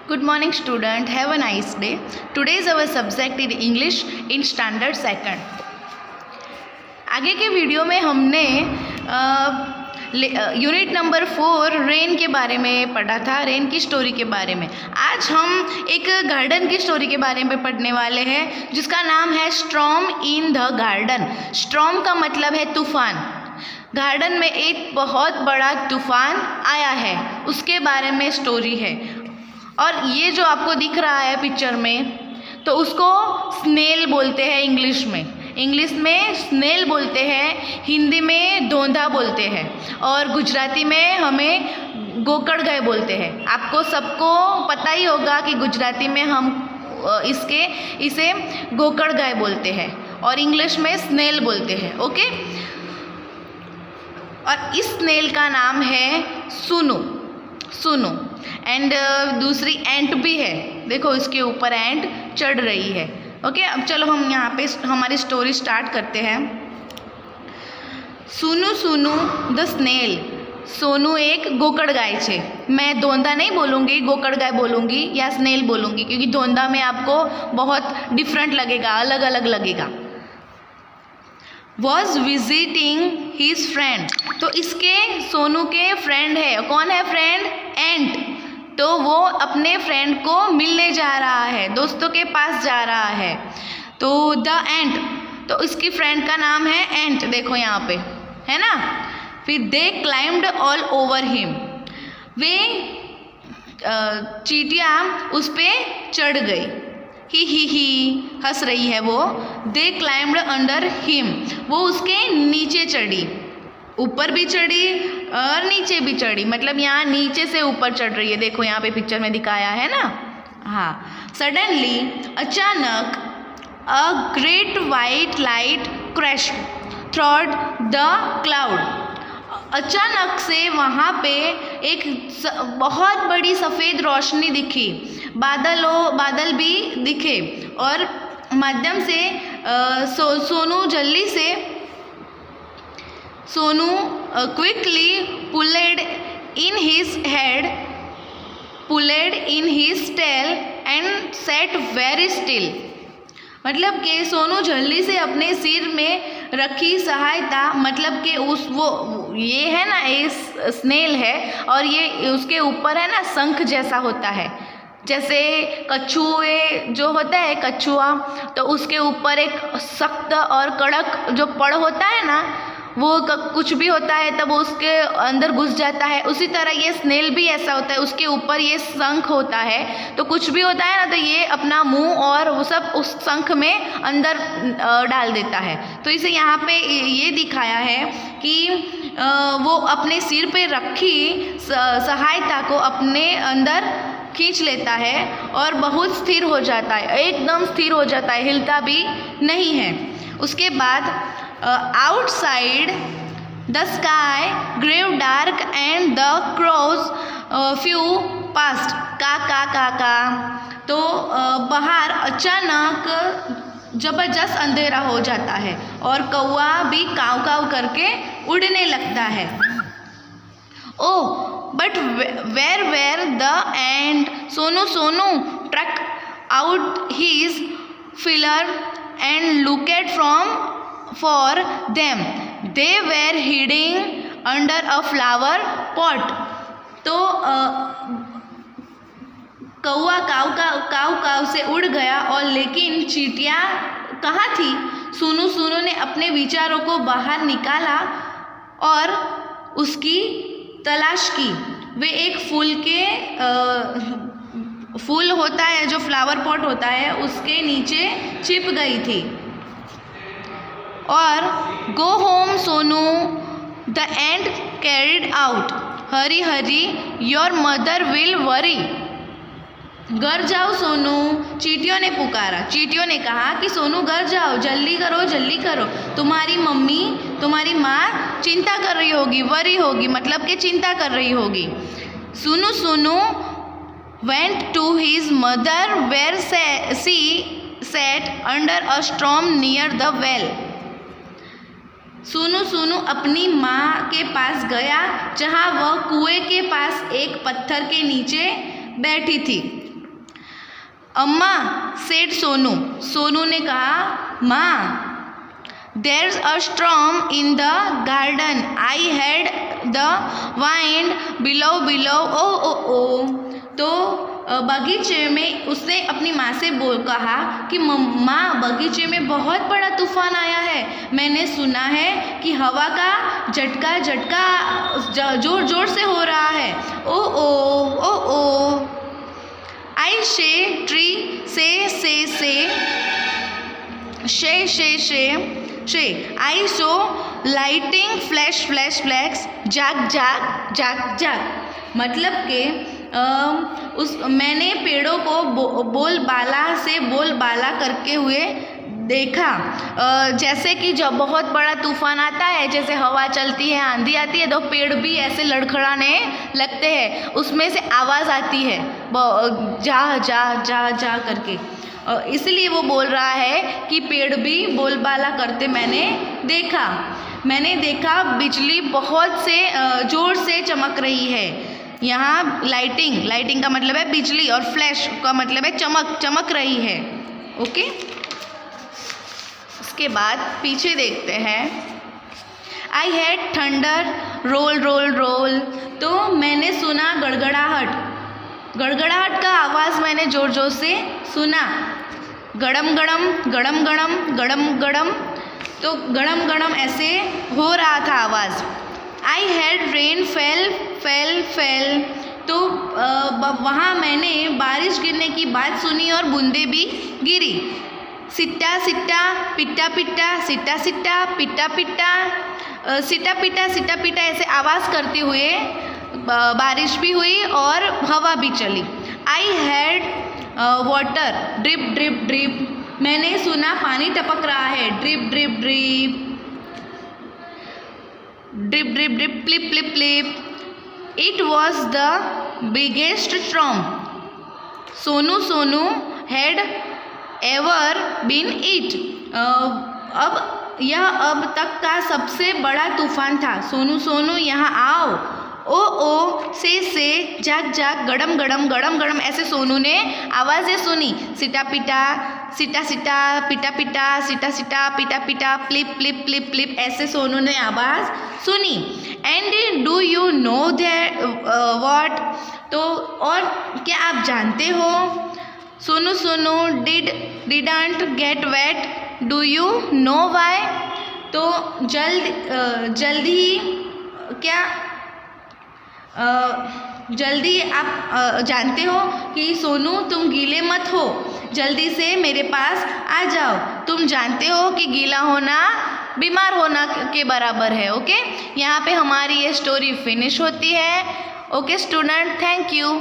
Good morning student, have a nice day. Today is our subject in English in standard second. आगे के video में हमने unit number 4 rain के बारे में पढ़ा था, रेन की स्टोरी के बारे में। आज हम एक गार्डन की स्टोरी के बारे में पढ़ने वाले हैं जिसका नाम है storm in the garden. Storm का मतलब है तूफान। गार्डन में एक बहुत बड़ा तूफान आया है, उसके बारे में स्टोरी है। और ये जो आपको दिख रहा है पिक्चर में, तो उसको स्नेल बोलते हैं इंग्लिश में स्नेल बोलते हैं, हिंदी में धोंधा बोलते हैं और गुजराती में हमें गोकड़ गए बोलते हैं। आपको सबको पता ही होगा कि गुजराती में हम इसे गोकड़ गए बोलते हैं और इंग्लिश में स्नेल बोलते हैं। ओके, और इस स्नेल का नाम है सुनु एंड दूसरी एंट भी है। देखो इसके ऊपर एंट चढ़ रही है। ओके, अब चलो हम यहाँ पे हमारी स्टोरी स्टार्ट करते हैं। सुनु द स्नेल। सोनू एक गोकड़ गाय छे। मैं धोंधा नहीं बोलूँगी, गोकड़ गाय बोलूँगी या स्नेल बोलूँगी, क्योंकि धोंधा में आपको बहुत डिफरेंट लगेगा, अलग अलग लगेगा। Was visiting his friend. तो इसके सोनू के फ्रेंड है। कौन है फ्रेंड? एंट। तो वो अपने फ्रेंड को मिलने जा रहा है, दोस्तों के पास जा रहा है। तो द एंट, तो इसकी फ्रेंड का नाम है एंट। देखो यहाँ पे है ना। फिर दे क्लाइम्ड ऑल ओवर हिम। वे चींटियाँ उस पर चढ़ गई। ही हंस रही है वो। दे क्लाइम्ड अंडर हिम। वो उसके नीचे चढ़ी, ऊपर भी चढ़ी और नीचे भी चढ़ी, मतलब यहाँ नीचे से ऊपर चढ़ रही है। देखो यहाँ पे पिक्चर में दिखाया है ना। हाँ, सडनली अचानक a great white light crashed through the cloud. अचानक से वहाँ पे एक बहुत बड़ी सफ़ेद रोशनी दिखी। बादल भी दिखे और माध्यम से Sonu quickly pulled in his tail and sat very still. मतलब कि सोनू जल्दी से अपने सिर में रखी सहायता, मतलब कि ये है ना, ये स्नेल है और ये उसके ऊपर है ना शंख जैसा होता है, जैसे कछुए जो होता है कछुआ, तो उसके ऊपर एक सख्त और कड़क जो पड़ होता है ना, वो कुछ भी होता है तब उसके अंदर घुस जाता है। उसी तरह ये स्नेल भी ऐसा होता है, उसके ऊपर ये शंख होता है, तो कुछ भी होता है ना तो ये अपना मुंह और वो सब उस शंख में अंदर डाल देता है। तो इसे यहाँ पे ये दिखाया है कि वो अपने सिर पे रखी सहायता को अपने अंदर खींच लेता है और बहुत स्थिर हो जाता है, एकदम स्थिर हो जाता है, हिलता भी नहीं है। उसके बाद outside the sky grew dark and the crows flew past. का तो बाहर अचानक जबरदस्त अंधेरा हो जाता है और कौवा भी काव काव करके उड़ने लगता है। Oh, but where the and Sonu struck out his feeler and looked for them. They were hiding under a flower pot. तो कौवा काव से उड़ गया और लेकिन चींटियाँ कहाँ थी? सोनू ने अपने विचारों को बाहर निकाला और उसकी तलाश की। वे एक फूल होता है जो फ्लावर पॉट होता है, उसके नीचे छिप गई थी। और go home Sonu the end carried out. Hari your mother will worry. घर जाओ सोनू, चींटियों ने पुकारा। चींटियों ने कहा कि सोनू घर जाओ, जल्दी करो, तुम्हारी मम्मी, तुम्हारी माँ चिंता कर रही होगी, वरी होगी, मतलब कि चिंता कर रही होगी। Sonu went to his mother where she sat under a storm near the well. Sonu अपनी माँ के पास गया जहाँ वह कुएं के पास एक पत्थर के नीचे बैठी थी। अम्मा सेड सोनू, सोनू ने कहा माँ, there's a storm in the garden, I heard the wind below, oh. तो बगीचे में उसने अपनी माँ से कहा कि माँ, बगीचे में बहुत बड़ा तूफान आया है, मैंने सुना है कि हवा का झटका जोर जोर से हो रहा है। ओ आई शे ट्री से आई सो लाइटिंग फ्लैश जाग। मतलब कि मैंने पेड़ों को बोलबाला करके हुए देखा। जैसे कि जब बहुत बड़ा तूफान आता है, जैसे हवा चलती है, आंधी आती है, तो पेड़ भी ऐसे लड़खड़ाने लगते हैं, उसमें से आवाज़ आती है जा करके। इसलिए वो बोल रहा है कि पेड़ भी बोलबाला करते मैंने देखा बिजली बहुत से ज़ोर से चमक रही है। यहाँ लाइटिंग का मतलब है बिजली और फ्लैश का मतलब है चमक रही है। ओके, उसके बाद पीछे देखते हैं। आई हैड थंडर रोल, तो मैंने सुना गड़गड़ाहट का आवाज़ मैंने जोर जोर से सुना। गड़म गड़म, तो गड़म ऐसे हो रहा था आवाज़। आई हैड रेन फेल, तो वहाँ मैंने बारिश गिरने की बात सुनी और बूंदे भी गिरी। सिट्टा पिट्टा पिट्टा ऐसे आवाज़ करते हुए बारिश भी हुई और हवा भी चली। आई हैड वाटर ड्रिप, मैंने सुना पानी टपक रहा है। Drip plip. It was the biggest storm Sonu had ever been it. अब तक का सबसे बड़ा तूफान था। सोनू यहाँ आओ। ओ से जाग गड़म ऐसे सोनू ने आवाज़ें सुनी। सिटा पिटा प्लिप ऐसे सोनू ने आवाज़ सुनी। And do you know that what, तो और क्या आप जानते हो? Sonu didn't get wet, do you know why, तो जल्दी आप जानते हो कि सोनू तुम गीले मत हो, जल्दी से मेरे पास आ जाओ, तुम जानते हो कि गीला होना बीमार होना के बराबर है। ओके, यहाँ पे हमारी ये स्टोरी फिनिश होती है। Okay student, thank you.